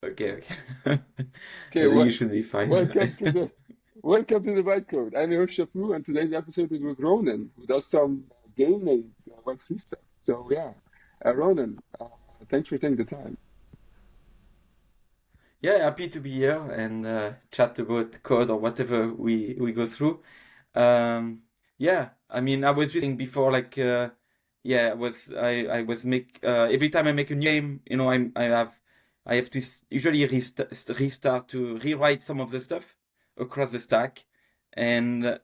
Okay, okay. Okay, I think you should be fine with welcome to it. the bytecode. I'm your Shapu, and today's episode is with Ronan, who does some gaming Web3 stuff. So yeah, Ronan, thanks for taking the time. Yeah, happy to be here and chat about code or whatever we go through. Yeah, I mean, I was just saying before, like, yeah, I was make every time I make a new game, I have to usually restart to rewrite some of the stuff across the stack. And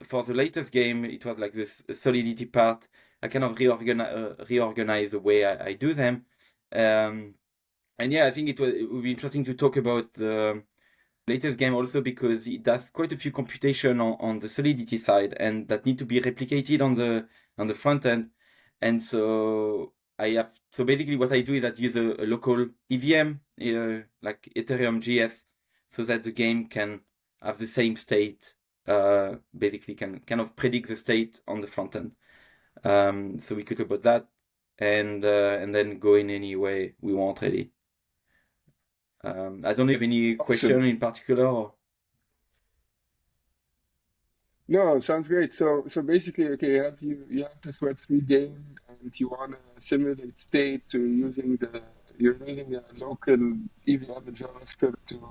for the latest game, it was like this Solidity part. I kind of reorganize the way I do them. Um, and yeah, I think it would be interesting to talk about the latest game also because it does quite a few computation on the Solidity side and that need to be replicated on the front end. And so basically what I do is that use a local EVM, like Ethereum GS, so that the game can have the same state, basically can kind of predict the state on the front end. So we could talk about that and then go in any way we want really. I don't know if you have any question Awesome. in particular. No, sounds great. So basically, okay, you have this Web3 game, and you want to simulate states. So you're using a local EVM and JavaScript to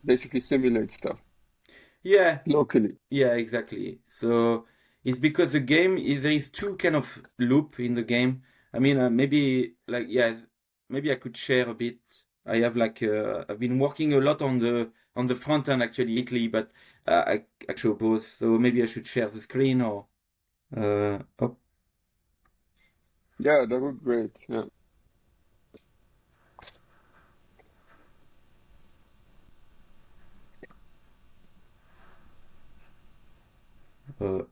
basically simulate stuff Yeah, locally. yeah, exactly. So it's because the game is there is two kind of loop in the game. I mean, maybe like yeah, maybe I could share a bit. I have like I've been working a lot on the front end actually lately, but I show both. So maybe I should share the screen or oh, Yeah, that would be great. Yeah.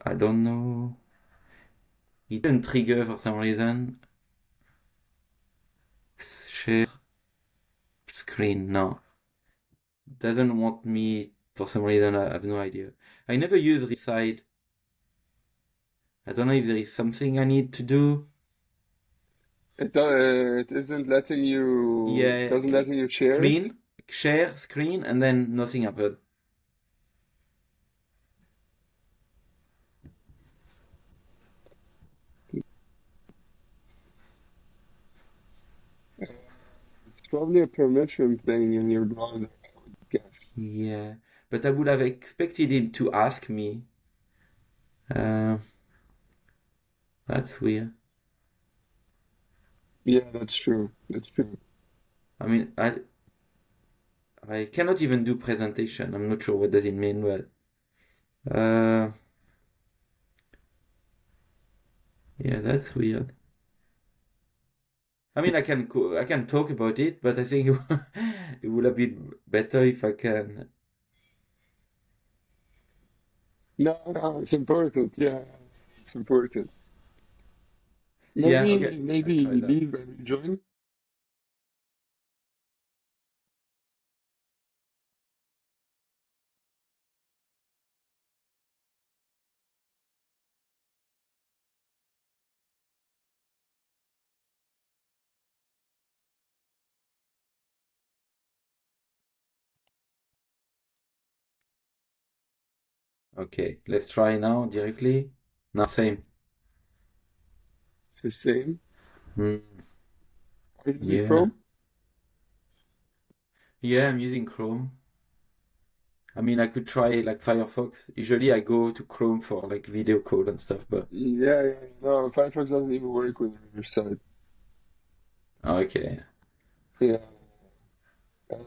I don't know. It didn't trigger for some reason. Share screen. No, doesn't want me for some reason. I have no idea. I never use Reside. I don't know if there is something I need to do. It isn't letting you Yeah, doesn't click letting you share it. screen, share screen, and then nothing happened. It's probably a permission thing in your browser, I would guess. Yeah, but I would have expected him to ask me. Uh, that's weird. Yeah, that's true. That's true. I mean, I cannot even do presentation. I'm not sure what does it mean, but uh, yeah, that's weird. I mean, I can talk about it, but I think it would have been better if I can. No, no, it's important. Yeah, it's important. Yeah, Maybe okay, I'll maybe try that. leave and rejoin. Okay, let's try now directly. Now, same. It's the same. Hmm, Are you using yeah. Chrome? Yeah, I'm using Chrome. I mean, I could try like Firefox. Usually I go to Chrome for like video code and stuff, but Yeah, yeah. No, Firefox doesn't even work with your site. okay. Yeah. Uh,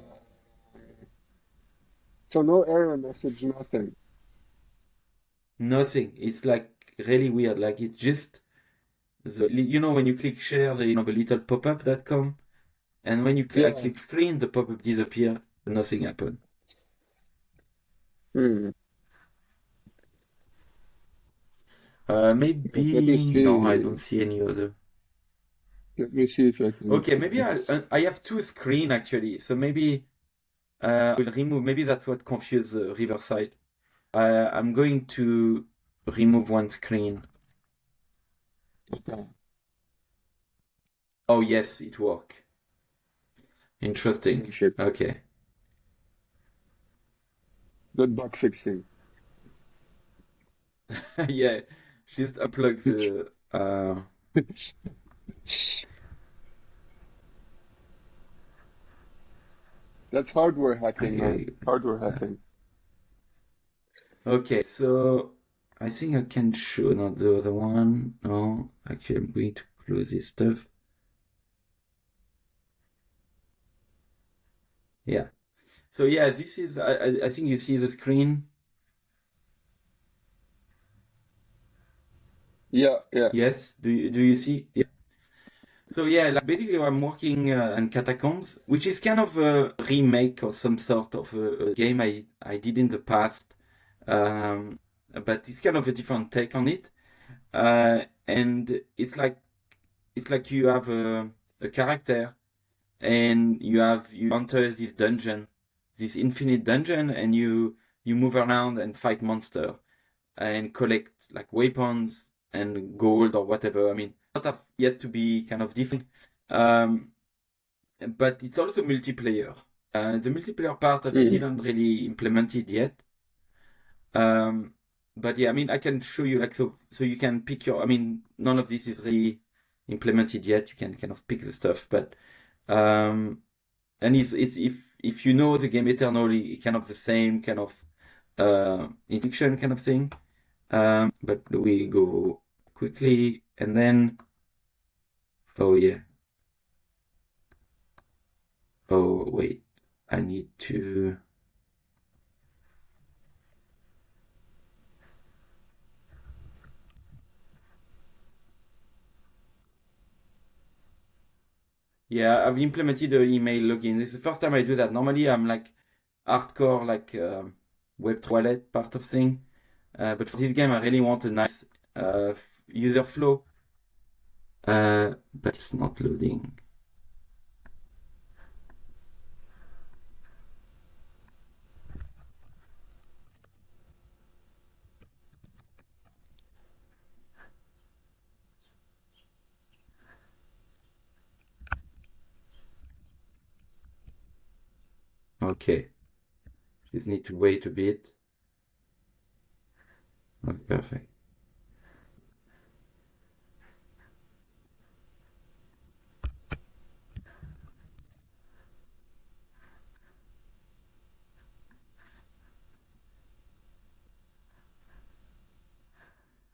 so no error message, nothing. Nothing. It's like really weird. Like it's just when you click share, there is a little pop-up that come, and when I Yeah. click screen, the pop-up disappear. Nothing happened. Hmm. Let me Maybe no, I don't see. see any other. Let me see if I can Okay, maybe fix. I have two screen actually, so maybe we'll remove. Maybe that's what confused the Riverside. I'm going to remove one screen. Okay. Oh yes, it worked. Interesting. Oh, shit. Okay. Good bug fixing. Yeah, just unplug the That's hardware hacking, man. I Hardware hacking. okay, so I think I can show not the other one. No, actually I'm going to close this stuff. Yeah. So yeah, this is I think you see the screen. Yeah, yeah. Yes. Do you see? Yeah. So yeah, like basically I'm working on Catacombs, which is kind of a remake or some sort of a game I did in the past. Um, but it's kind of a different take on it. And it's like you have a character and you enter this dungeon, this infinite dungeon, and you move around and fight monster and collect like weapons and gold or whatever. I mean, not have yet to be kind of different, um, but it's also multiplayer. The multiplayer part I Mm. didn't really implement it yet. Um, but yeah, I mean, I can show you like so you can pick your. I mean, none of this is really implemented yet. You can kind of pick the stuff, but um, and it's if you know the game eternally, it's kind of the same kind of intuition kind of thing. But we go quickly and then oh yeah. Oh wait, I need to. Yeah, I've implemented the email login. This is the first time I do that. Normally, I'm like hardcore, like web toilet part of thing. But for this game, I really want a nice user flow. But it's not loading. Okay, just need to wait a bit. Okay, perfect.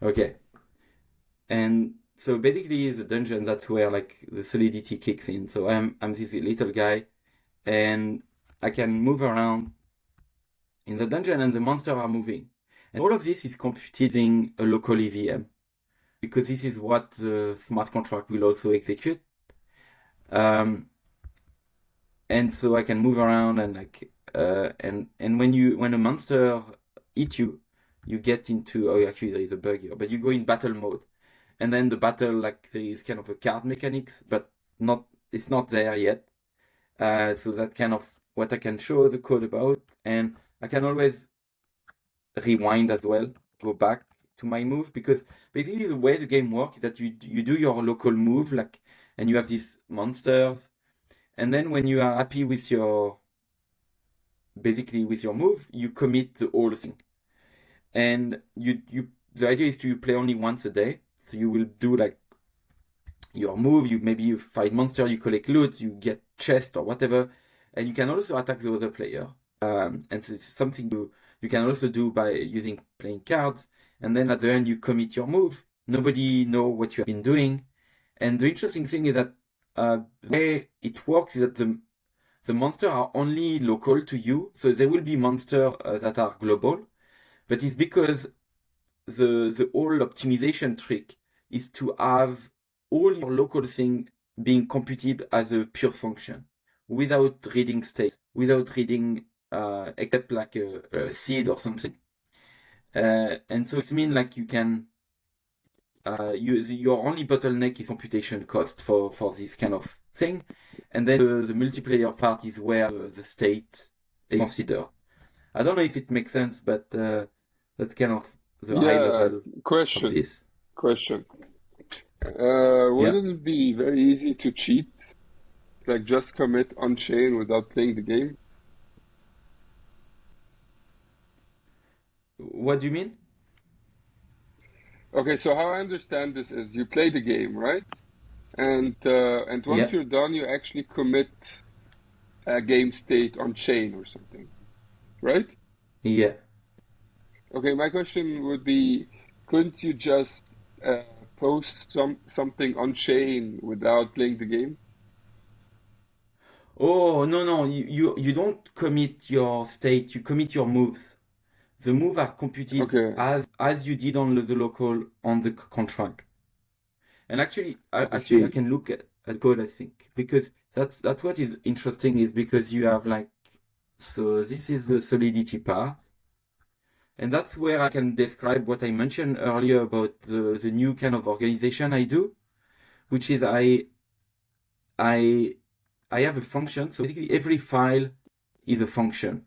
Okay, and so basically, the dungeon that's where like the solidity kicks in. So I'm this little guy, and I can move around in the dungeon, and the monsters are moving. And all of this is computed in a local EVM because this is what the smart contract will also execute. Um, and so I can move around and like and when a monster eat you, you get into oh actually there is a bug here, but you go in battle mode, and then the battle like there is kind of a card mechanics, but not it's not there yet. So that's kind of what I can show the code about, and I can always rewind as well, go back to my move because basically the way the game works is that you do your local move like, and you have these monsters, and then when you are happy with your basically with your move, you commit the whole thing, and you the idea is to play only once a day, so you will do like your move, you fight monster, you collect loot, you get chest or whatever, and you can also attack the other player. And so it's something you can also do by using playing cards, and then at the end you commit your move. Nobody know what you have been doing, and the interesting thing is that the way it works is that the monsters are only local to you, so there will be monsters that are global, but it's because the whole optimization trick is to have all your local thing being computed as a pure function without reading state, without reading except like a seed or something. And so it means like you can your only bottleneck is computation cost for this kind of thing, and then the multiplayer part is where the state is considered. I don't know if it makes sense, but that's kind of the high Yeah, level of question. this. Question. Yeah. Wouldn't it be very easy to cheat? Like just commit on chain without playing the game? What do you mean? Okay, so how I understand this is you play the game, right? And once Yeah, you're done, you actually commit a game state on chain or something, right? yeah. Okay, my question would be, couldn't you just uh, post something on chain without playing the game? Oh, no, no, you don't commit your state, you commit your moves. The moves are computed Okay, as you did on the local on the contract. And I actually I see. can look at code, I think, because that's what is interesting is because you have like, so this is the solidity part. And that's where I can describe what I mentioned earlier about the new kind of organization I do, which is I I have a function. So basically every file is a function.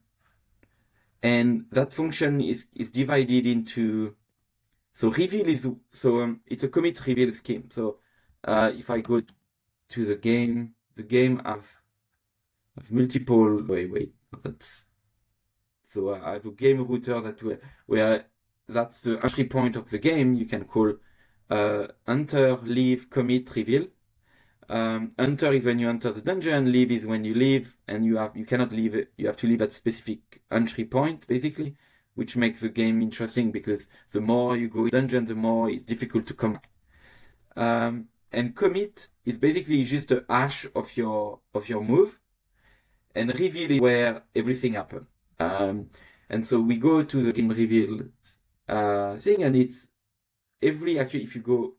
And that function is divided into, so reveal is, so it's a commit reveal scheme. So if I go to the game have multiple, wait, that's, so I have a game router where that's the entry point of the game. You can call enter, leave, commit, reveal. Enter is when you enter the dungeon, leave is when you leave, and you cannot leave it. You have to leave at specific entry point, basically, which makes the game interesting because the more you go in dungeon, the more it's difficult to come. And commit is basically just a hash of your move, and reveal is where everything happens. And so we go to the game reveal thing, and it's actually, if you go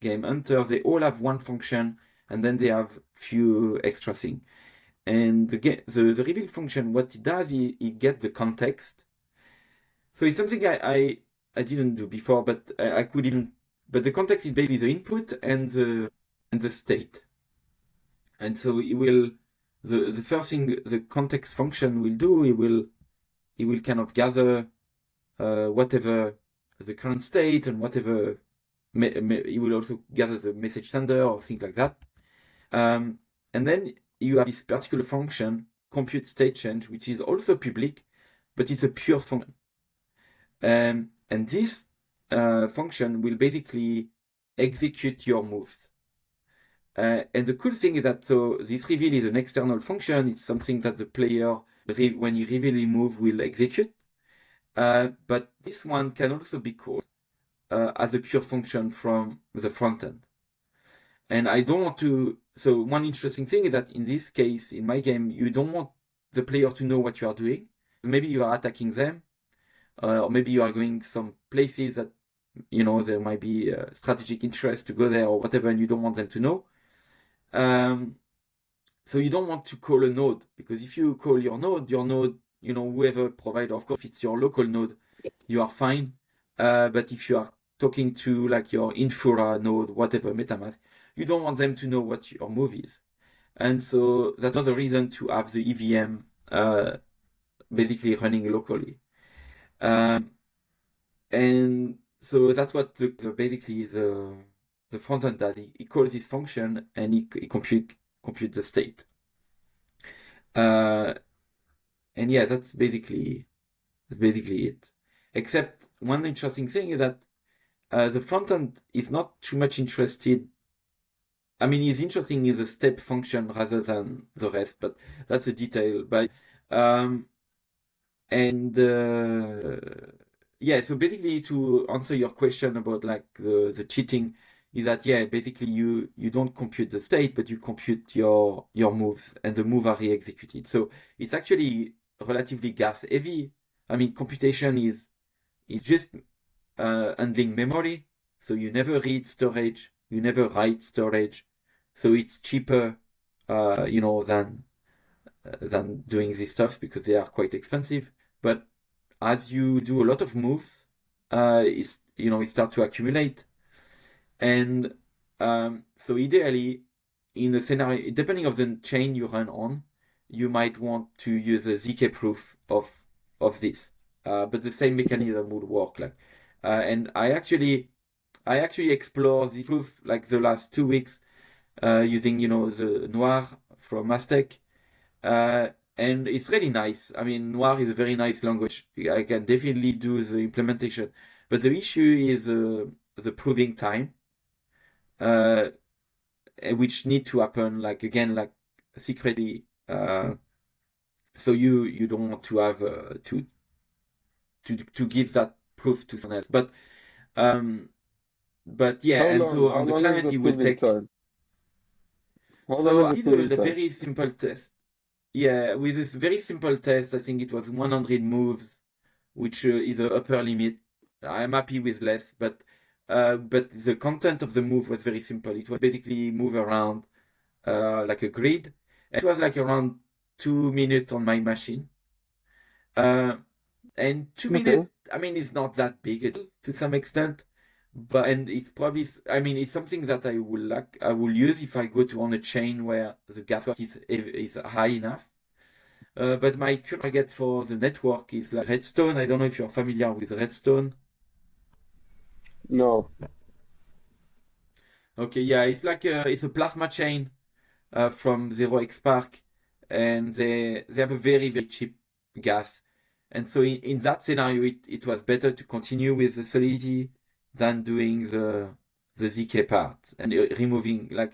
game enter, they all have one function, and then they have few extra things. And the reveal function, what it does is it gets the context. So it's something I didn't do before, but I could even. But the context is basically the input and the state. And so it will, the first thing the context function will do, it will kind of gather whatever the current state and whatever it will also gather the message sender or things like that. And then you have this particular function, compute state change, which is also public, but it's a pure function. And this function will basically execute your moves. And the cool thing is that, so this reveal is an external function. It's something that the player, when you reveal a move, will execute. But this one can also be called as a pure function from the front end. And I don't want to. So one interesting thing is that in this case, in my game, you don't want the player to know what you are doing. Maybe you are attacking them, or maybe you are going some places that there might be strategic interest to go there or whatever, and you don't want them to know. So you don't want to call a node, because if you call your node, whoever provider, of course, if it's your local node, you are fine. But if you are talking to like your Infura node, whatever, MetaMask, you don't want them to know what your move is. And so that's another reason to have the EVM basically running locally. And so that's what basically the front end does. It calls this function and it compute the state. And yeah, that's basically it. Except one interesting thing is that the front end is not too much interested. I mean, it's interesting in the step function rather than the rest, but that's a detail. But and yeah, so basically to answer your question about like the cheating, is that yeah, basically you don't compute the state, but you compute your moves, and the move are re-executed. So it's actually relatively gas heavy. I mean, computation is just handling memory. So you never read storage, you never write storage. So it's cheaper, than doing this stuff because they are quite expensive. But as you do a lot of moves, it starts to accumulate. And so ideally, in a scenario, depending on the chain you run on, you might want to use a ZK proof of this. But the same mechanism would work. And I actually explore the proof like the last 2 weeks using the Noir from Aztec. Uh, and it's really nice. I mean, Noir is a very nice language. I can definitely do the implementation. But the issue is the proving time, uh, which need to happen, like, again, like, secretly. So you don't want to have to give that proof to someone else. Um, but yeah, How and long? so How on the long is client, the it will proving take. time? How long So is I the did proving a time? very simple test. Yeah, with this very simple test, I think it was 100 moves, which is the upper limit. I'm happy with less, but the content of the move was very simple. It was basically move around like a grid. It was like around 2 minutes on my machine. Uh, and 2 minutes, Okay. I mean, it's not that big to some extent, but and it's probably, I mean, it's something that I will use if I go to on a chain where the gas cost is high enough. But my current target for the network is like Redstone. I don't know if you're familiar with Redstone. No. Okay, yeah, it's a plasma chain from 0xSpark, and they have a very very cheap gas, and so in that scenario, it was better to continue with the Solidity than doing the ZK part and removing like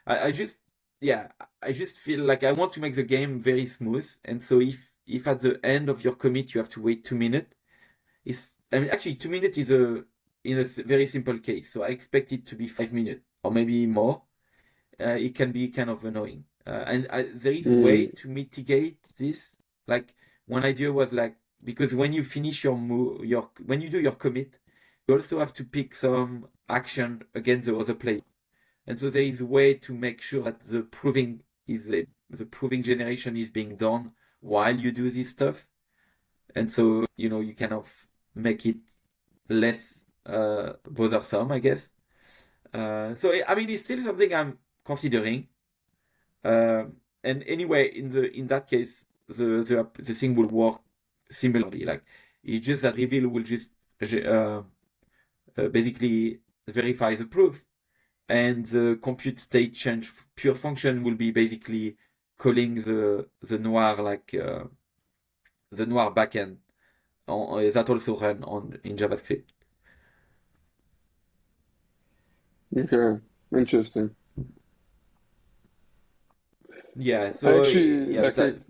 I just yeah I just feel like I want to make the game very smooth, and so if at the end of your commit you have to wait 2 minutes, if I mean actually 2 minutes is a in a very simple case, so I expect it to be 5 minutes or maybe more. It can be kind of annoying. And there is way Mm. to mitigate this. Like one idea was like, because when you finish your move, when you do your commit, you also have to pick some action against the other player. And so there is a way to make sure that the proving generation is being done while you do this stuff. And so, you kind of make it less bothersome, I guess. So I mean, it's still something I'm considering. And anyway, in that case, the thing will work similarly. Like it's just that reveal will just basically verify the proof, and the compute state change pure function will be basically calling the noir the noir backend that also run on in JavaScript. Okay. Interesting. Yeah. I So actually yeah, like it.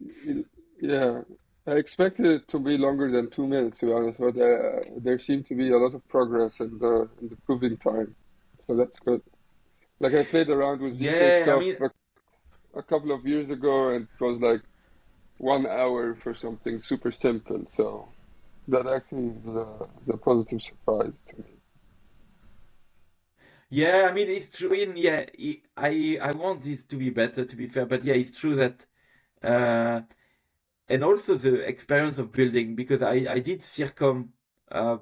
Yeah. I expected it to be longer than 2 minutes, to be honest, but there seemed to be a lot of progress in the proving time, so that's good. Like I played around with ZK yeah. I stuff mean, a couple of years ago, and it was like 1 hour for something super simple. So that actually is the positive surprise to me. yeah, I mean it's true. Yeah, I want this to be better, to be fair, but yeah, it's true that uh, and also the experience of building, because I did Circom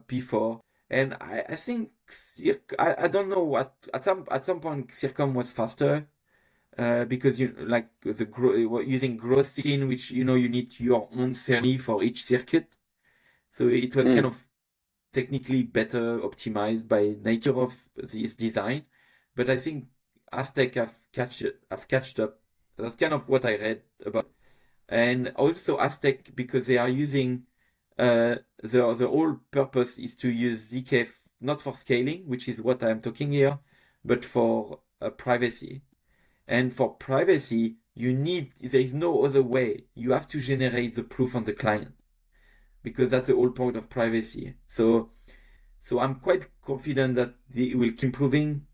before, and I think I don't know what at some point Circom was faster because you like using gross 16, which you need your own CERNI for each circuit, so it was kind Mm. of technically better optimized by nature of this design. But I think Aztec have catched up. That's kind of what I read about. And also Aztec, because they are using the whole purpose is to use ZK not for scaling, which is what I'm talking here, but for privacy. And for privacy, there is no other way. You have to generate the proof on the client, because that's the whole point of privacy. So I'm quite confident that it will keep improving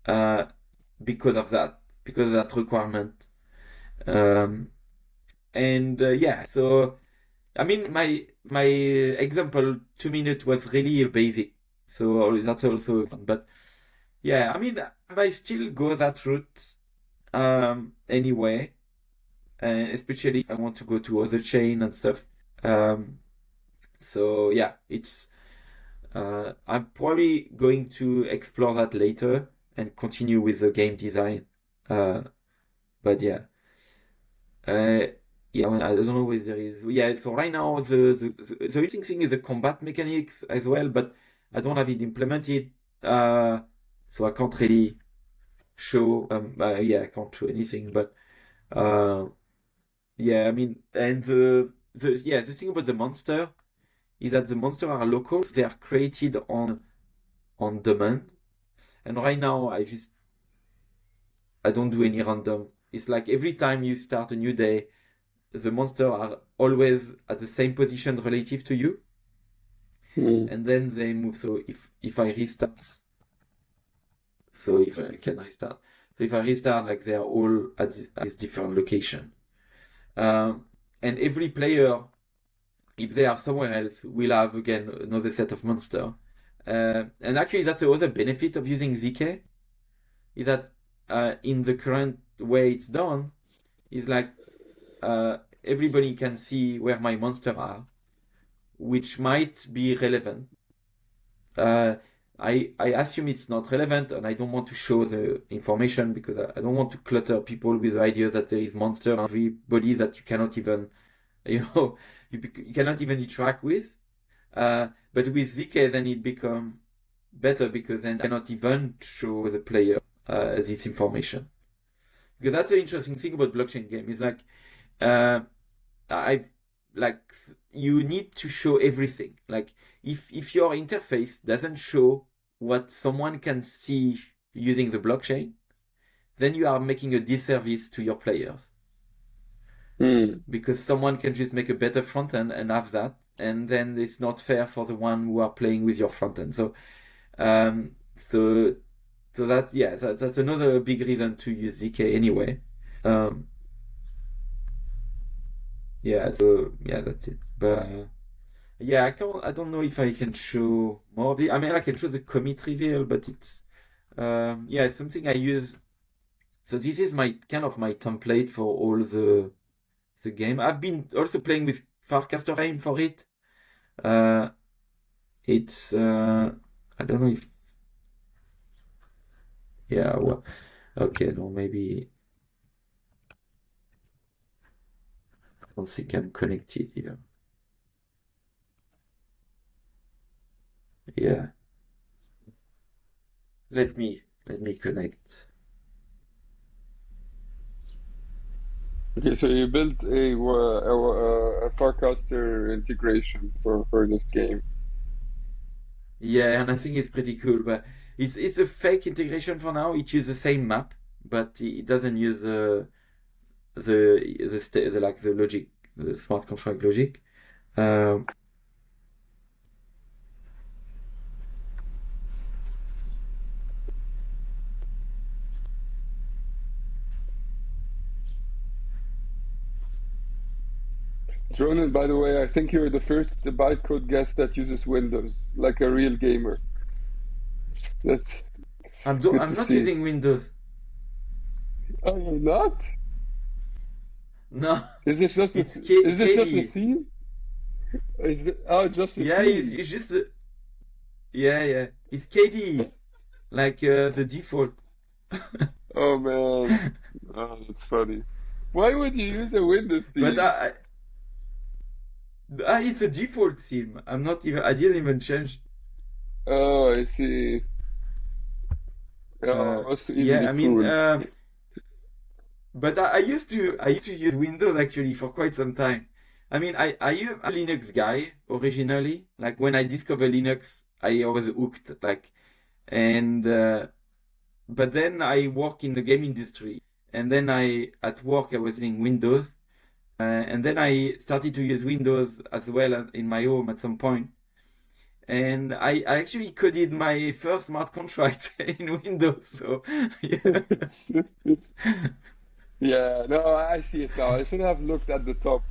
uh, because of that requirement. Um, and yeah, so I mean, my example 2 minutes was really a basic, so that's also fun. But yeah, I mean, I might still go that route anyway, especially if I want to go to other chain and stuff. Um, so yeah, I'm probably going to explore that later and continue with the game design. Uh, but yeah, uh, yeah, I don't know whether there is. Yeah, so right now the interesting thing is the combat mechanics as well, but I don't have it implemented, so I can't really show. Yeah, I can't show anything. But Uh, yeah, I mean, and the thing about the monster is that the monsters are local. They are created on demand. And right now, I don't do any random. It's like every time you start a new day, the monsters are always at the same position relative to you, Mm. and then they move. So if I restart, so if I can restart, so if I restart, like they are all at this different location. Um, and every player, if they are somewhere else, will have again another set of monster. And actually, that's the other benefit of using ZK is that in the current way it's done, is like everybody can see where my monsters are, which might be relevant. Uh, I assume it's not relevant, and I don't want to show the information because I don't want to clutter people with the idea that there is monster and everybody that you cannot even, you know, you cannot even interact with. But with ZK, then it become better because then I cannot even show the player this information. Because that's the interesting thing about blockchain game is like uh, I like you need to show everything. Like if your interface doesn't show what someone can see using the blockchain, then you are making a disservice to your players Mm. because someone can just make a better front end and have that, and then it's not fair for the one who are playing with your front end. Um, so so that's another big reason to use ZK anyway. Um, yeah, that's it. But yeah, I don't know if I can show more of it. I mean, I can show the commit reveal, but yeah, it's something I use. So this is my kind of my template for all the game. I've been also playing with Farcaster Aim for it. Uh, it's I don't know if yeah, well, okay, no, maybe I don't think I'm connected here. Yeah, let me connect. Okay, so you built a Farcaster integration for this game. Yeah, and I think it's pretty cool, but it's a fake integration for now. It uses the same map, but it doesn't use the like the logic, the smart contract logic. Um, Ronan, by the way, I think you're the first bytecode guest that uses Windows, like a real gamer. That's good I'm to not see. using Windows. Oh, you're not? No, Is this just a it's is this just a KDE. theme? Oh, just a Yeah, theme. it's just yeah, it's KDE, like the default. Oh man. Oh, that's funny. Why would you use a Windows But theme? it's a default theme. I didn't even change. Oh, I see. Oh, I was so easily Yeah, I mean, fooled. but I used to use Windows actually for quite some time. I mean, I'm a Linux guy originally. Like when I discovered Linux, I was hooked. Like, and but then I work in the game industry, and then at work I was using Windows, and then I started to use Windows as well in my home at some point. And I actually coded my first smart contract in Windows. So yeah. Yeah, no, I see it now. I should have looked at the top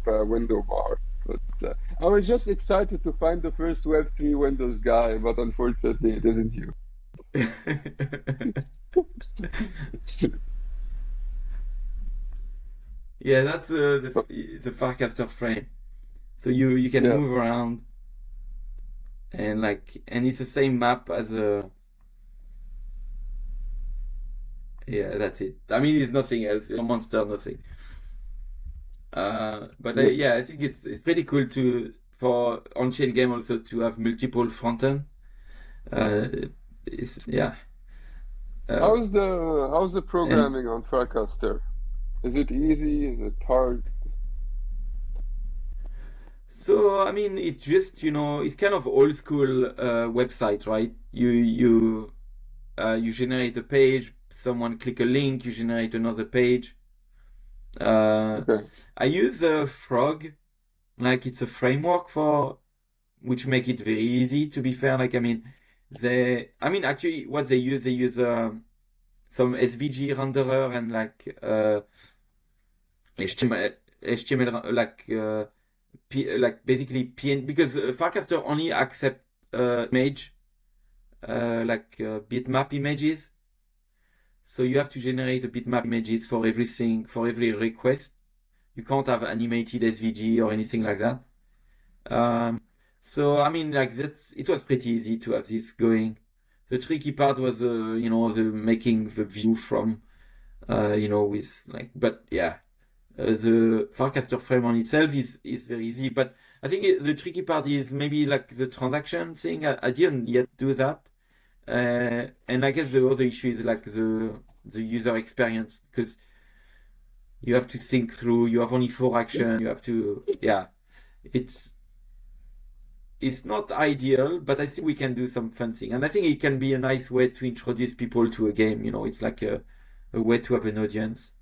window bar. But I was just excited to find the first Web3 Windows guy, but unfortunately it isn't you. Yeah, that's But, the Farcaster frame. So you can yeah. move around and it's the same map as a yeah, that's it. I mean, it's nothing else. No monster, nothing. But Yeah. yeah, I think it's pretty cool to for on-chain game also to have multiple front end. Uh, yeah. Uh, How's the and programming on Farcaster? Is it easy? Is it hard? So I mean, it just it's kind of old school website, right? You generate a page, someone click a link, you generate another page. Uh, Okay. I use Frog, like it's a framework for which make it very easy. To be fair, like I mean actually what they use some SVG renderer and like HTML like basically PN because Farcaster only accept image bitmap images. So you have to generate a bitmap images for everything, for every request. You can't have animated SVG or anything like that. Um, so I mean, like that's it was pretty easy to have this going. The tricky part was, the making the view from, with like, but yeah, the Farcaster frame on itself is very easy. But I think the tricky part is maybe like the transaction thing. I didn't yet do that. And I guess the other issue is like the user experience because you have to think through. You have only four action. You have to It's it's not ideal, but I think we can do some fun thing, and I think it can be a nice way to introduce people to a game. It's like a way to have an audience.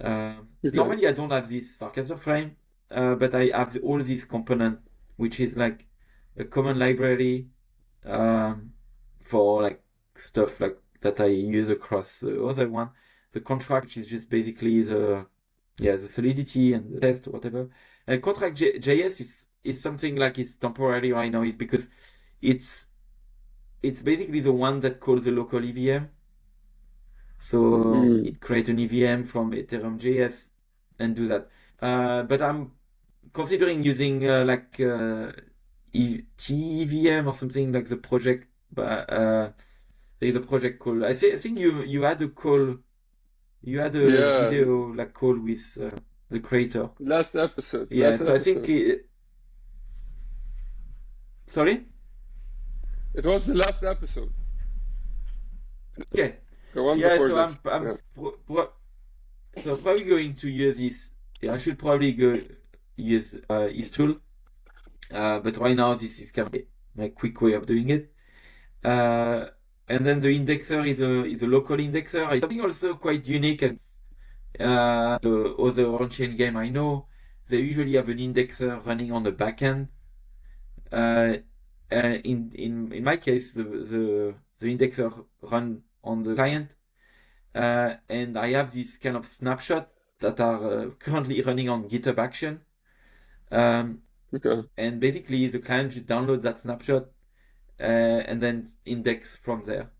Okay. Normally, I don't have this Farcaster frame, but I have all these component, which is like a common library um, for like stuff like that I use across the other one. The contract, which is just basically the solidity and the test or whatever. And contract JS is something like it's temporary right now, is because it's it's basically the one that calls the local EVM. So Mm. it creates an EVM from Ethereum JS and do that. But I'm considering using TEVM or something like the project. But there is a project called. I think you had a call. You had a Yeah. video like call with the creator. Last episode. Yeah. Last So I think. episode. Sorry. It was the last episode. Okay. The one Yeah. before So this. Yeah. I'm probably going to use this. Yeah, I should probably go use his tool. But right now this is kind of my quick way of doing it. Uh, and then the indexer is a local indexer. It's something also quite unique as the other on-chain game I know. They usually have an indexer running on the backend. Uh, in my case, the indexer run on the client, and I have this kind of snapshot that are currently running on GitHub Action. Um, Okay. and basically, the client should download that snapshot and then index from there.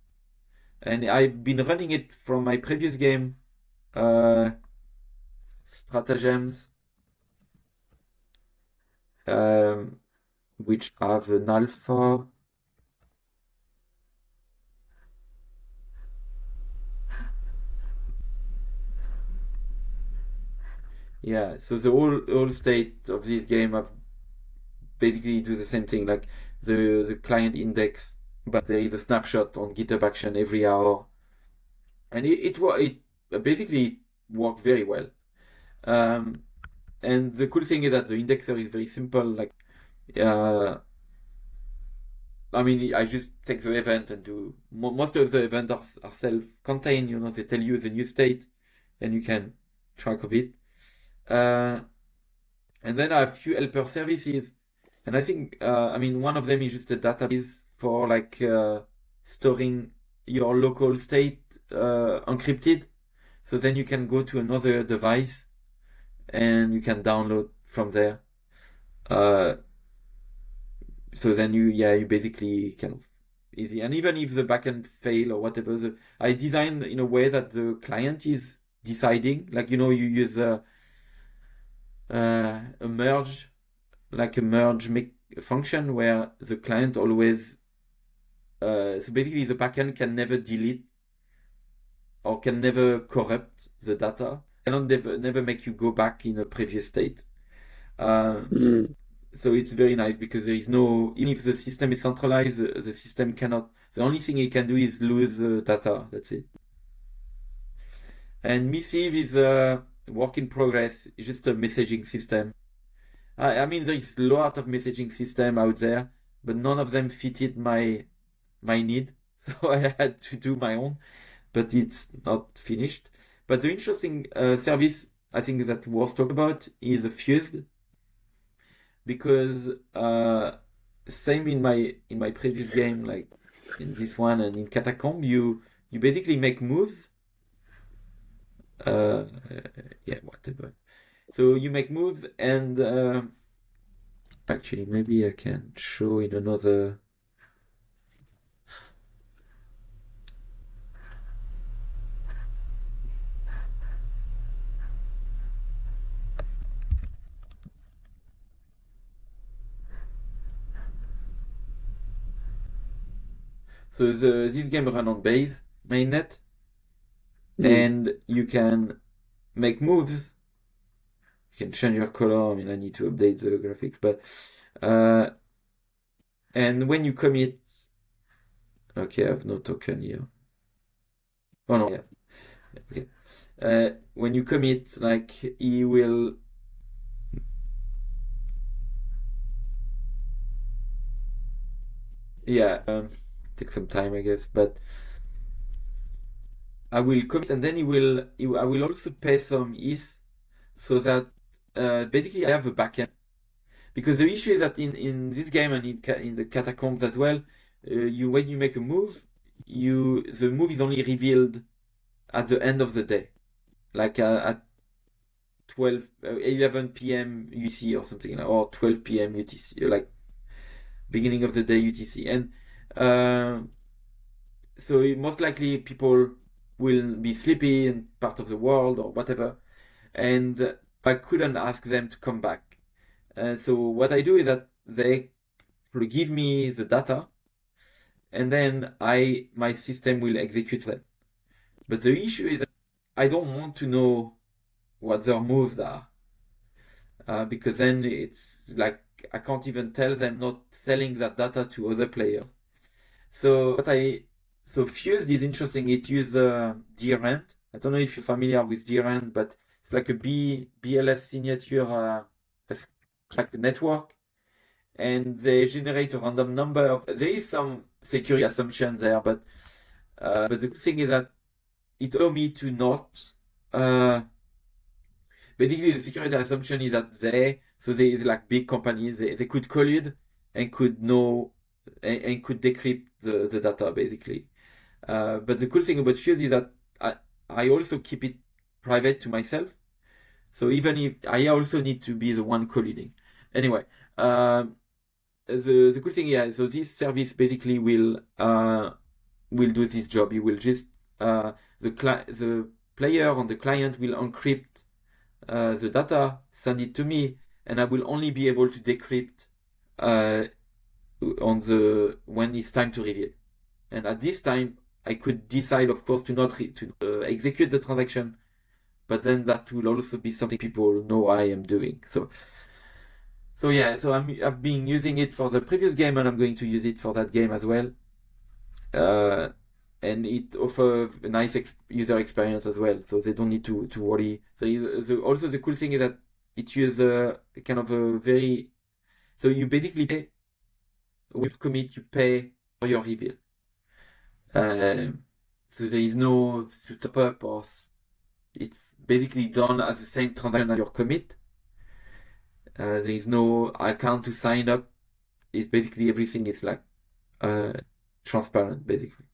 And I've been running it from my previous game, uh, Stratagems, um, which have an alpha. Yeah, so the whole state of this game have basically do the same thing, like the client index, but there is a snapshot on GitHub Action every hour, and it basically worked very well. Um, and the cool thing is that the indexer is very simple. Like, uh, I mean, I just take the event and do most of the events are self-contained. They tell you the new state, and you can track of it. Uh, and then I have a few helper services, and I think I mean one of them is just a database for like storing your local state encrypted. So then you can go to another device and you can download from there. Uh, so then you basically kind of easy. And even if the backend fail or whatever, I design in a way that the client is deciding. Like you use a merge, like a merge make function where the client always. So basically, the backend can never delete or can never corrupt the data. Cannot never make you go back in a previous state. Uh, Mm. so it's very nice because there is no, even if the system is centralized, the system cannot, the only thing it can do is lose data. That's it. And Missive is a work in progress. It's just a messaging system. I mean, there is a lot of messaging system out there, but none of them fitted my need. So I had to do my own, but it's not finished. But the interesting service I think that was talked about is Fused, because same in my previous game, like in this one and in Catacomb, you basically make moves. Uh, yeah, whatever. So you make moves, and actually maybe I can show in another. So this game run on base mainnet, Mm. and you can make moves. You can change your color. I mean, I need to update the graphics, but uh, and when you commit, okay, I have no token here. Oh no, yeah, okay. When you commit, like he will, yeah, take some time, I guess, but I will commit, and then I will also pay some ETH so that basically I have a backend. Because the issue is that in this game and in the catacombs as well, you when you make a move, the move is only revealed at the end of the day, like at 11 p.m. UTC or something, or 12 p.m. UTC, like beginning of the day UTC, and uh, so most likely people will be sleepy in part of the world or whatever, and I couldn't ask them to come back. So what I do is that they give me the data, and then my system will execute them. But the issue is that I don't want to know what their moves are, because then it's like I can't even tell them not selling that data to other players. So Fused is interesting. It uses grant. I don't know if you're familiar with grant, but it's like a BLS signature, it's like a network, and they generate a random number of. There is some security assumption there, but the good thing is that it allows me to not. Uh, Basically, the security assumption is that there is like big companies, they could collude and could know and could decrypt the data basically. But the cool thing about Fuse is that I also keep it private to myself. So even if I also need to be the one colluding. Anyway, the cool thing, yeah. So this service basically will do this job. It will just the player on the client will encrypt the data, send it to me, and I will only be able to decrypt uh, on the when it's time to reveal. And at this time, I could decide, of course, to not to execute the transaction, but then that will also be something people know I am doing. So yeah, so I've been using it for the previous game, and I'm going to use it for that game as well. Uh, and it offers a nice user experience as well, so they don't need to worry. So also the cool thing is that it uses a kind of a very so you basically pay with commit, you pay for your reveal. So there is no to top up it's basically done as the same transaction as your commit. There is no account to sign up. It's basically everything is like uh, transparent basically.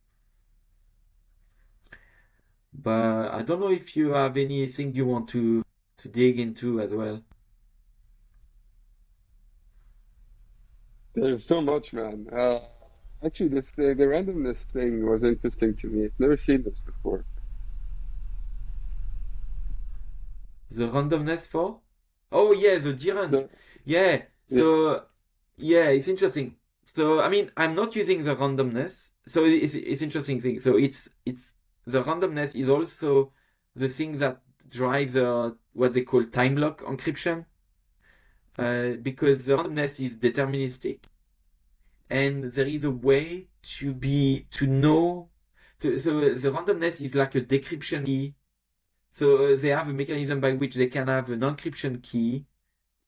But I don't know if you have anything you want to dig into as well. There's so much, man. Actually, the randomness thing was interesting to me. I've never seen this before. The randomness for? Oh yeah, the Jiran. So, Yeah. yeah, So yeah, it's interesting. So I mean, I'm not using the randomness. So it's interesting thing. So it's the randomness is also the thing that drives what they call time lock encryption. Because the randomness is deterministic, and there is a way to know. So the randomness is like a decryption key So they have a mechanism by which they can have an encryption key.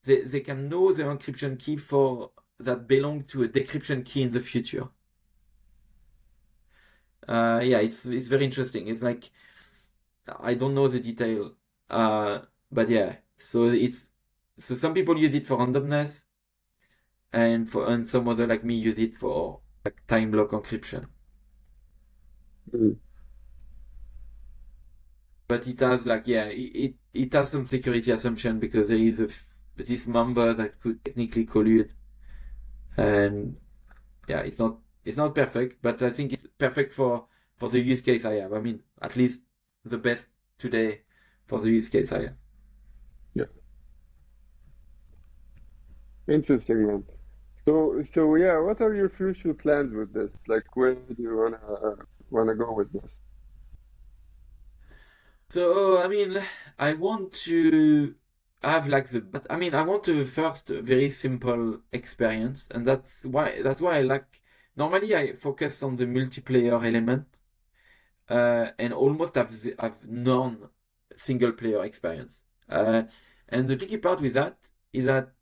They can know the encryption key for that belong to a decryption key in the future. Yeah, it's very interesting. It's like I don't know the detail, but yeah. So some people use it for randomness, and some other like me use it for like time lock encryption. Mm. But it has like yeah, it has some security assumption because there is this member that could technically collude, and yeah, it's not perfect, but I think it's perfect for the use case I have. I mean, at least the best today for the use case I have. Yeah, interesting, man. So yeah, what are your future plans with this? Like, where do you wanna go with this? So I mean, I want to have like but I mean, I want to first a very simple experience, and that's why I like. Normally, I focus on the multiplayer element, and almost have none single player experience. And the tricky part with that is that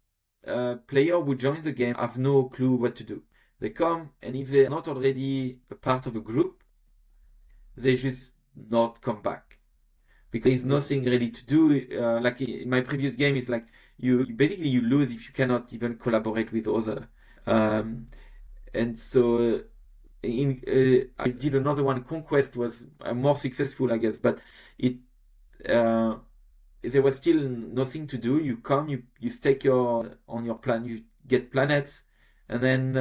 player who join the game have no clue what to do. They come, and if they're not already a part of a group, they just not come back because there's Mm. nothing really to do. Like in my previous game, it's like you basically you lose if you cannot even collaborate with other. Um, and so I did another one. Conquest was more successful, I guess, but it uh, there was still nothing to do. You come, you stake on your plan, you get planets, and then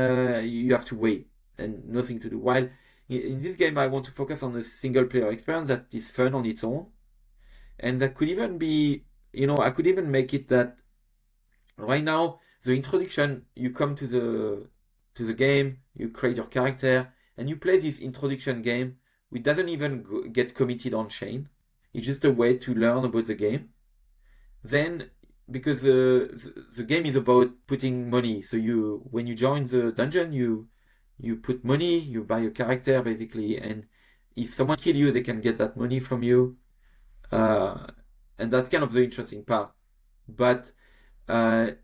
you have to wait and nothing to do. While in this game, I want to focus on a single player experience that is fun on its own, and that could even be, I could even make it that right now the introduction, you come to the game, you create your character, and you play this introduction game, which doesn't even get committed on chain. It's just a way to learn about the game. Then, because the game is about putting money, so when you join the dungeon, you put money, you buy a character basically, and if someone kill you, they can get that money from you, uh, and that's kind of the interesting part. But I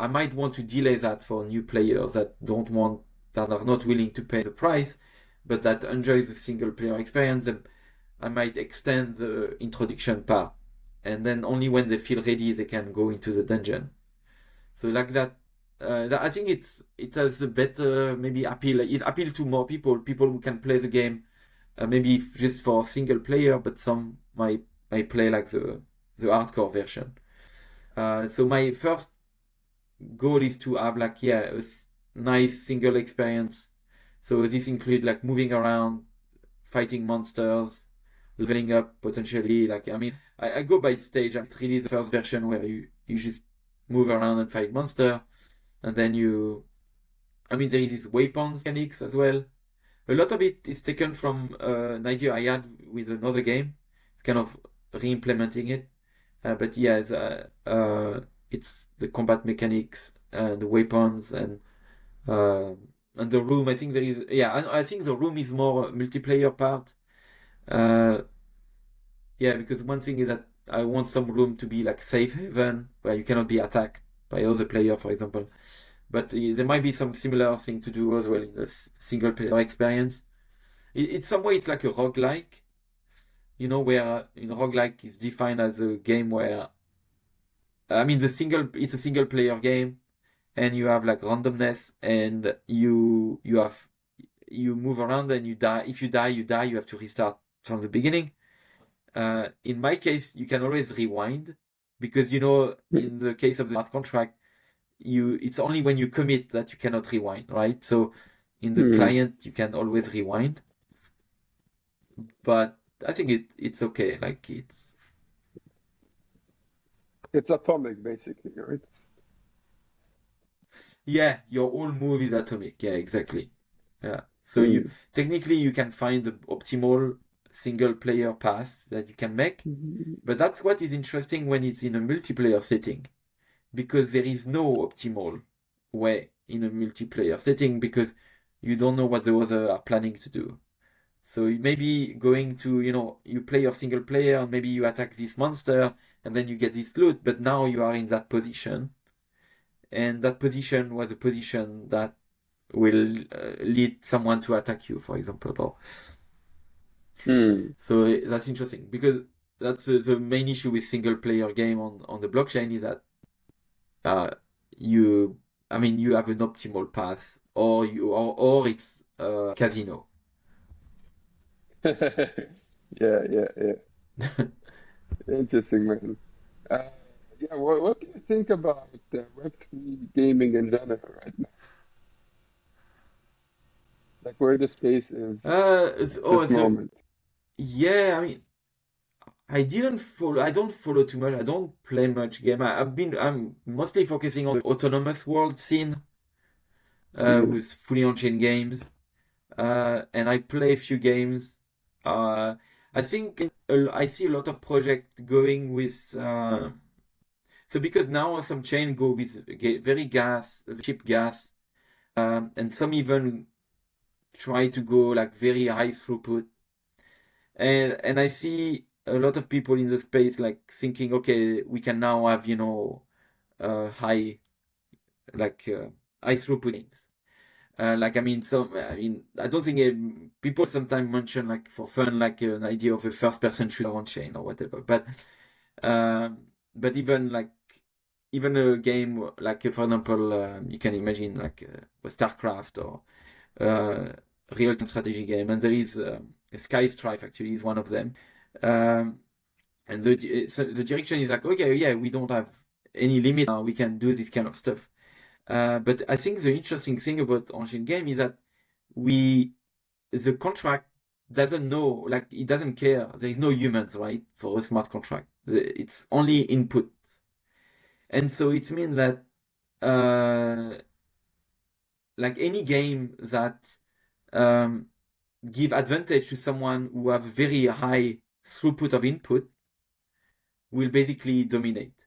might want to delay that for new players that are not willing to pay the price, but that enjoy the single player experience. I might extend the introduction part, and then only when they feel ready they can go into the dungeon. So like that, I think it has a better maybe appeal. It appeal to more people who can play the game, maybe just for single player, but some might play like the hardcore version. So my first goal is to have like yeah nice single experience. So this includes like moving around, fighting monsters, leveling up potentially. Like I mean, I go by stage. I release the first version where you just move around and fight monster, and then I mean there is this weapons mechanics as well. A lot of it is taken from an idea I had with another game. It's kind of re-implementing it. But yeah, it's the combat mechanics and the weapons uh, and the room. I think there is yeah. I think the room is more multiplayer part. Uh, yeah, because one thing is that I want some room to be like safe haven where you cannot be attacked by other player, for example. But there might be some similar thing to do as well in the single player experience. In some way, it's like a roguelike, where in roguelike is defined as a game where I mean it's a single player game, and you have like randomness, and you move around and you die. If you die, you die. You have to restart from the beginning. In my case, you can always rewind because in the case of the smart contract, it's only when you commit that you cannot rewind, right? So in the Mm. client, you can always rewind, but I think it's okay. Like It's atomic, basically, right? yeah, your whole move is atomic. Yeah, exactly. Yeah. So Mm. technically you can find the optimal single player path that you can make, but that's what is interesting when it's in a multiplayer setting, because there is no optimal way in a multiplayer setting because you don't know what the other are planning to do. So maybe going to, you play your single player, and maybe you attack this monster, and then you get this loot, but now you are in that position. And that position was a position that will lead someone to attack you, for example. Hmm. So that's interesting because that's the main issue with single player game on the blockchain is that uh, you, I mean, you have an optimal path, or it's a casino. Yeah. Interesting, man. Uh, yeah, what do you think about Web3 gaming in general right now? Like where the space is at Oh, this moment? yeah. I mean, I don't follow too much. I don't play much game. I'm mostly focusing on the autonomous world scene, Hmm. with fully on-chain games. And I play a few games. Uh, I think I see a lot of projects going with. So because now some chain go with very cheap gas, and some even try to go like very high throughput. And I see a lot of people in the space like thinking, okay, we can now have high like high throughput games. Like I mean, I don't think people sometimes mention like for fun like an idea of a first-person shooter on chain or whatever. But even a game like for example, you can imagine like StarCraft or uh, real-time strategy game, and there is Sky Strife actually is one of them. Um, and the direction is like, okay, yeah, we don't have any limit now, we can do this kind of stuff. But I think the interesting thing about on-chain game is that we the contract doesn't know, like it doesn't care. There is no humans, right, for a smart contract. It's only input, and so it means that uh, like any game that um, give advantage to someone who have very high throughput of input will basically dominate.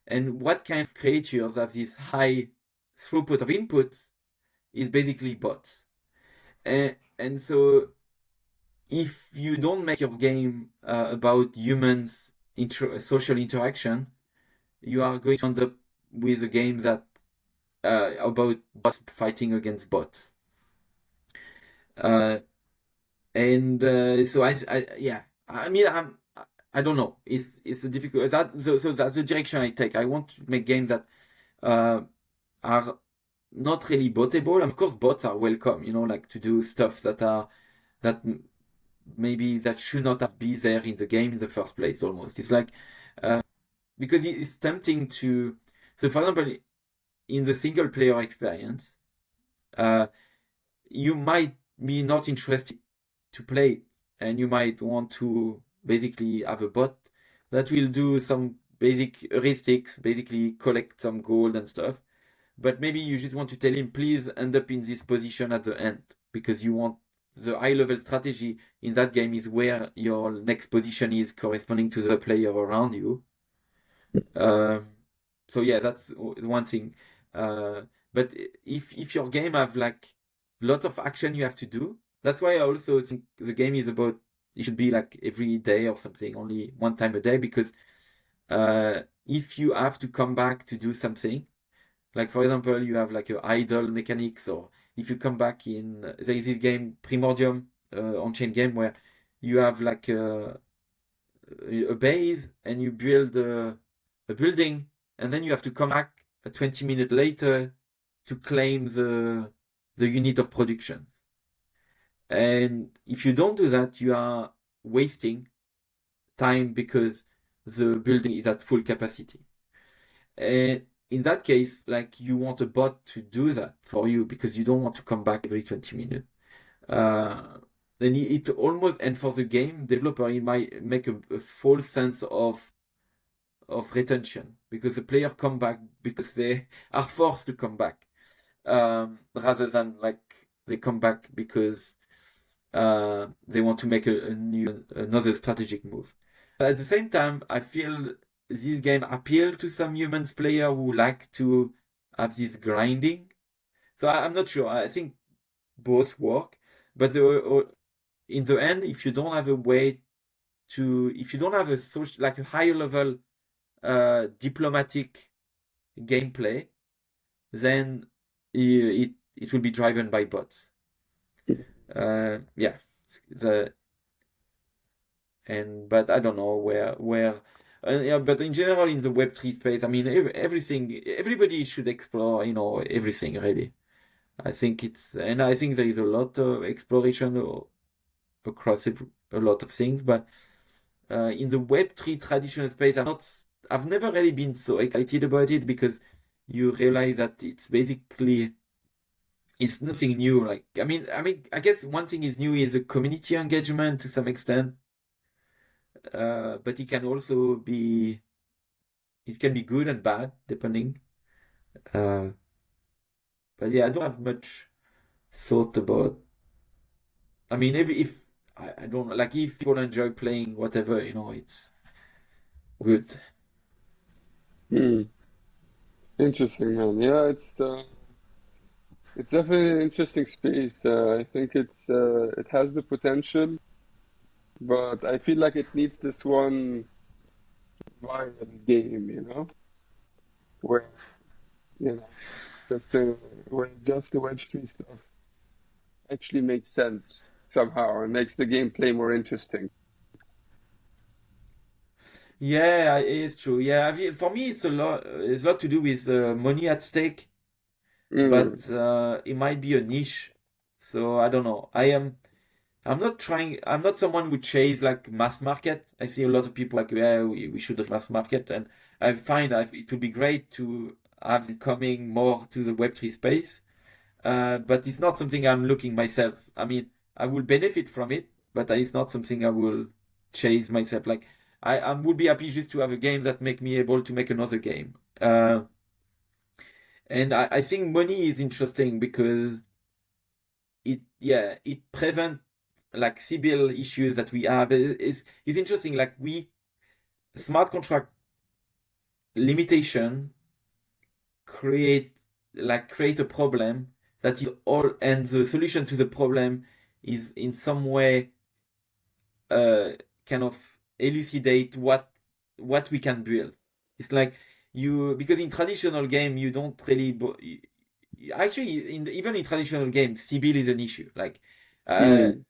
And what kind of creatures have this high throughput of inputs is basically bots. And so if you don't make your game about humans social interaction, you are going to end up with a game that about bots fighting against bots. Uh, and so yeah, I mean, I don't know. It's a difficult so that's the direction I take. I want to make games that uh, are not really botable. Of course, bots are welcome. Like to do stuff that maybe that should not have been there in the game in the first place. Almost, it's like because it's tempting to. So, for example, in the single player experience, uh, you might be not interested to play it, and you might want to basically have a bot that will do some basic heuristics, basically collect some gold and stuff. But maybe you just want to tell him, please end up in this position at the end, because you want the high level strategy in that game is where your next position is corresponding to the player around you. Um, so yeah, that's one thing. Uh, but if your game have like lots of action you have to do, that's why I also think the game is about it should be like every day or something, only one time a day, because if you have to come back to do something, like for example, you have like a idle mechanics, or if you come back in there is this game Primordium on-chain game where you have like a base and you build a building, and then you have to come back 20 minutes later to claim the unit of production. And if you don't do that, you are wasting time because the building is at full capacity. And in that case, like you want a bot to do that for you because you don't want to come back every 20 minutes. Uh, then it almost, and for the game developer, it might make a false sense of retention because the player come back because they are forced to come back, rather than like they come back because they want to make another strategic move. At the same time, I feel this game appeal to some humans player who like to have this grinding. So I'm not sure. I think both work, but in the end, if you don't have a way to, if you don't have a social, like a higher level diplomatic gameplay, then it will be driven by bots. Yeah, the but I don't know where. Yeah, but in general, in the Web3 space, I mean, everything, everybody should explore, everything really. I think I think there is a lot of exploration across a lot of things, but in the Web3 traditional space, I've never really been so excited about it because you realize that it's nothing new. Like, I guess one thing is new is the community engagement to some extent, but it can be good and bad depending. Uh, but yeah, I don't have much thought about. I mean, if I don't like if people enjoy playing whatever, it's good. Hmm. Interesting, man. Yeah, it's definitely an interesting space. I think it has the potential, but I feel like it needs this one viral game, where you know where just the Web3 stuff actually makes sense somehow and makes the gameplay more interesting. Yeah, it's true. Yeah, for me, it's a lot to do with money at stake, Mm, but it might be a niche. So I don't know. I'm not someone who chase like mass market. I see a lot of people like, yeah, we should have mass market, and I find that it would be great to have it coming more to the Web3 space. But it's not something I'm looking myself. I mean, I will benefit from it, but it's not something I will chase myself. Like, I would be happy just to have a game that make me able to make another game. And I think money is interesting because it prevent like Sybil issues that we have. It's interesting. Like smart contract limitation create create a problem that is all, and the solution to the problem is in some way uh kind of elucidate what we can build. It's like because in traditional game you don't really actually even in traditional games Sybil is an issue. Like mm,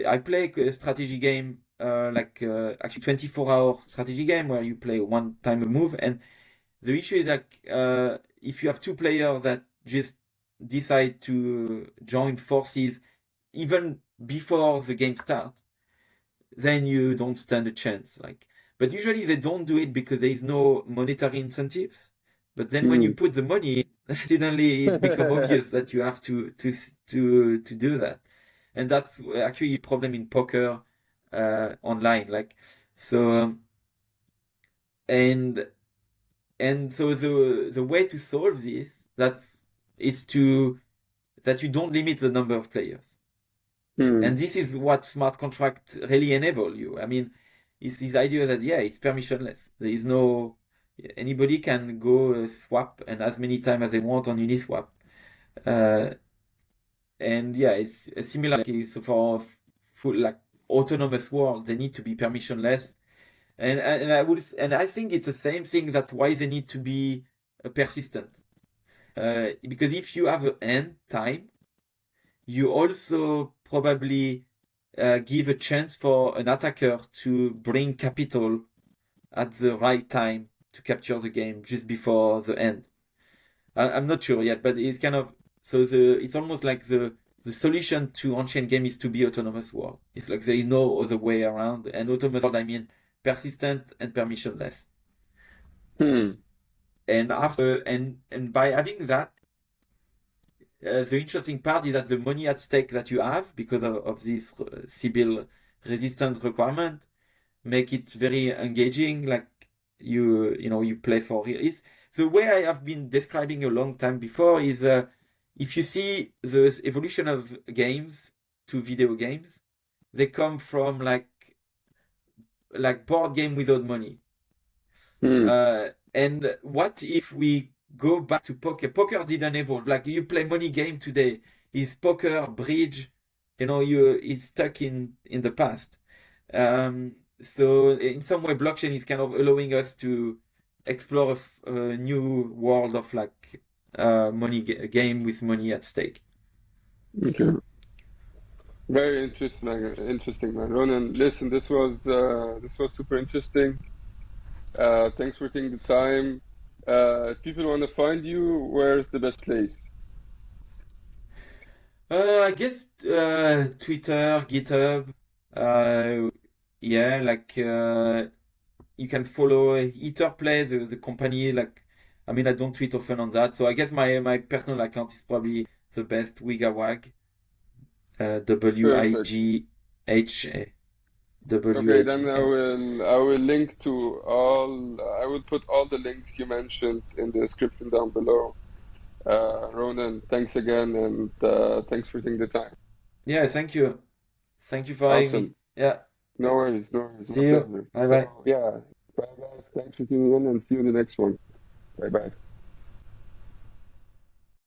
I play a strategy game actually 24-hour strategy game where you play one time a move, and the issue is like if you have two players that just decide to join forces even before the game starts, then you don't stand a chance. But usually they don't do it because there is no monetary incentives. But then when you mm. put the money, suddenly it becomes obvious that you have to do that, and that's actually a problem in poker online. And so the way to solve this is that you don't limit the number of players. And Mm. this is what smart contracts really enable you. I mean, it's this idea that, yeah, it's permissionless. There is no, anybody can go swap and as many times as they want on Uniswap. Uh, and yeah, it's similar so for full, like autonomous world, they need to be permissionless. And I think it's the same thing. That's why they need to be persistent. Because if you have an end time, you also probably give a chance for an attacker to bring capital at the right time to capture the game just before the end. I'm not sure yet, but it's kind of it's almost like the solution to on-chain game is to be autonomous world. It's like there is no other way around. And autonomous world, I mean persistent and permissionless. Hmm. And by having that, the interesting part is that the money at stake that you have because of this Sybil resistance requirement make it very engaging. Like you play for real. It's the way I have been describing a long time before is if you see the evolution of games to video games, they come from like board game without money. Hmm. And what if we go back to poker? Poker didn't evolve. Like you play money game today, is poker, bridge, it's stuck in the past. So in some way, blockchain is kind of allowing us to explore a new world of like game with money at stake. Okay. Very interesting, man. Ronan, listen, this was super interesting. Thanks for taking the time. If people want to find you, where's the best place? I guess Twitter, GitHub. Uh, yeah, like you can follow Etherplay, the company. Like, I mean, I don't tweet often on that, so I guess my personal account is probably the best. Wigawag, Perfect. Okay, then I WIGHWAGN. will I will link to all. I will put all the links you mentioned in the description down below. Ronan, thanks again, and thanks for taking the time. Yeah, thank you. Thank you for having me. Awesome. Yeah, No thanks. worries, no worries, my See you. pleasure. Bye bye. So yeah, bye guys. Thanks for tuning in, and see you in the next one. Bye bye.